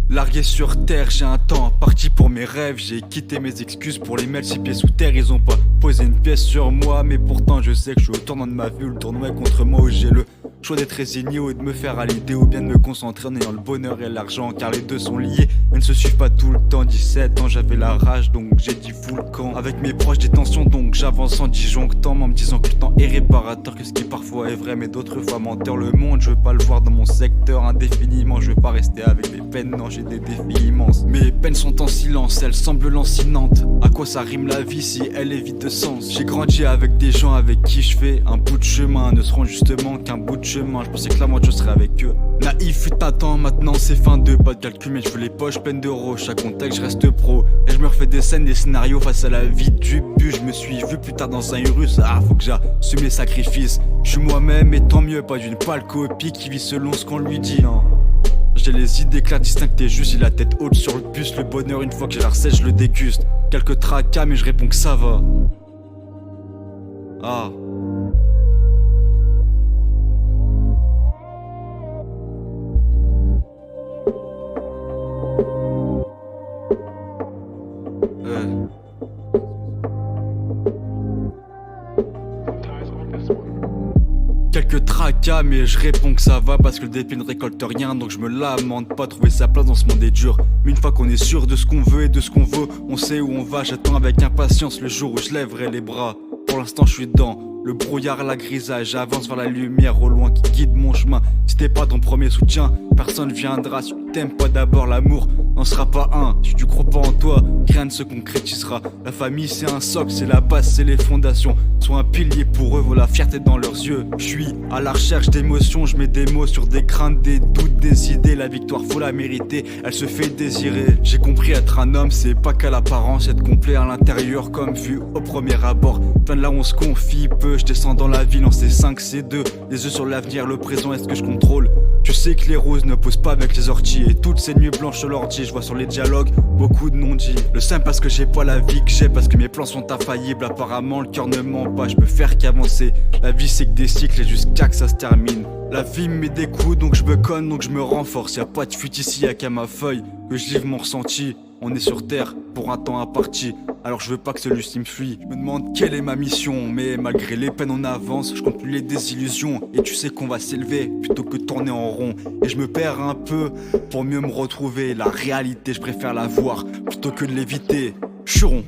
Largué sur terre, j'ai un temps parti pour mes rêves. J'ai quitté mes excuses pour les mettre 6 pieds sous terre. Ils ont pas posé une pièce sur moi, mais pourtant je sais que je suis au tournant de ma vie où le tournoi est contre moi, où j'ai le choix d'être résigné ou de me faire à l'idée, ou bien de me concentrer en ayant le bonheur et l'argent, car les deux sont liés mais ne se suivent pas tout le temps. 17 ans, j'avais la rage, donc j'ai dit fou le camp. Avec mes proches des tensions, donc j'avance en disjonctant, en me disant que le temps est réparateur, que ce qui parfois est vrai mais d'autres fois menteur. Le monde, je veux pas le voir dans mon secteur indéfiniment, je veux pas rester avec mes peines, non j'ai des défis immenses. Mes peines sont en silence, elles semblent lancinantes. À quoi ça rime la vie si elle est vide de sens? J'ai grandi avec des gens avec qui je fais un bout de chemin, ne seront justement qu'un bout de chemin. Je pensais que la moitié je serais avec eux. Naïf fut un temps, maintenant c'est fin de pas de calcul, mais je veux les poches pleines d'euros. Chaque contexte je reste pro et je me refais des scènes, des scénarios face à la vie du but. Je me suis vu plus tard dans un Urus, faut que j'assume les sacrifices. Je suis moi-même et tant mieux, pas d'une pâle copie qui vit selon ce qu'on lui dit, non. J'ai les idées claires, distinctes et justes, j'ai la tête haute sur le bus. Le bonheur une fois que j'ai la recette je le déguste. Quelques tracas mais je réponds que ça va. Quelques tracas mais je réponds que ça va, parce que le dépit ne récolte rien, donc je me lamente pas. Trouver sa place dans ce monde est dur, mais une fois qu'on est sûr de ce qu'on veut et de ce qu'on vaut, on sait où on va. J'attends avec impatience le jour où je lèverai les bras. Pour l'instant je suis dans le brouillard, la grisaille, j'avance vers la lumière au loin qui guide mon chemin. Si t'es pas ton premier soutien, personne viendra. Si tu t'aimes pas d'abord, l'amour n'en sera pas un. Si tu crois pas en toi, rien ne se concrétisera. La famille c'est un socle, c'est la base, c'est les fondations. Sois un pilier pour eux, vaut la fierté dans leurs yeux. Je suis à la recherche d'émotions, je mets des mots sur des craintes, des doutes, des idées. La victoire faut la mériter, elle se fait désirer. J'ai compris, être un homme c'est pas qu'à l'apparence, être complet à l'intérieur comme vu au premier abord. Plein de là on se confie peu, je descends dans la ville en C5, C2. Les yeux sur l'avenir, le présent, est-ce que je contrôle? Tu sais que les roses ne posent pas avec les orties, et toutes ces nuits blanches sur l'ordi, je vois sur les dialogues beaucoup de non-dits. Le simple parce que j'ai pas la vie que j'ai, parce que mes plans sont infaillibles. Apparemment le cœur ne ment pas, je peux faire qu'avancer. La vie c'est que des cycles et jusqu'à que ça se termine. La vie me met des coups donc je me conne, donc je me renforce. Y'a pas de fuite ici, y'a qu'à ma feuille que je livre mon ressenti. On est sur terre pour un temps imparti, alors je veux pas que celui-ci me fuit. Je me demande quelle est ma mission, mais malgré les peines on avance. Je compte plus les désillusions, et tu sais qu'on va s'élever plutôt que tourner en rond. Et je me perds un peu pour mieux me retrouver. La réalité je préfère la voir plutôt que de l'éviter. Je suis rond.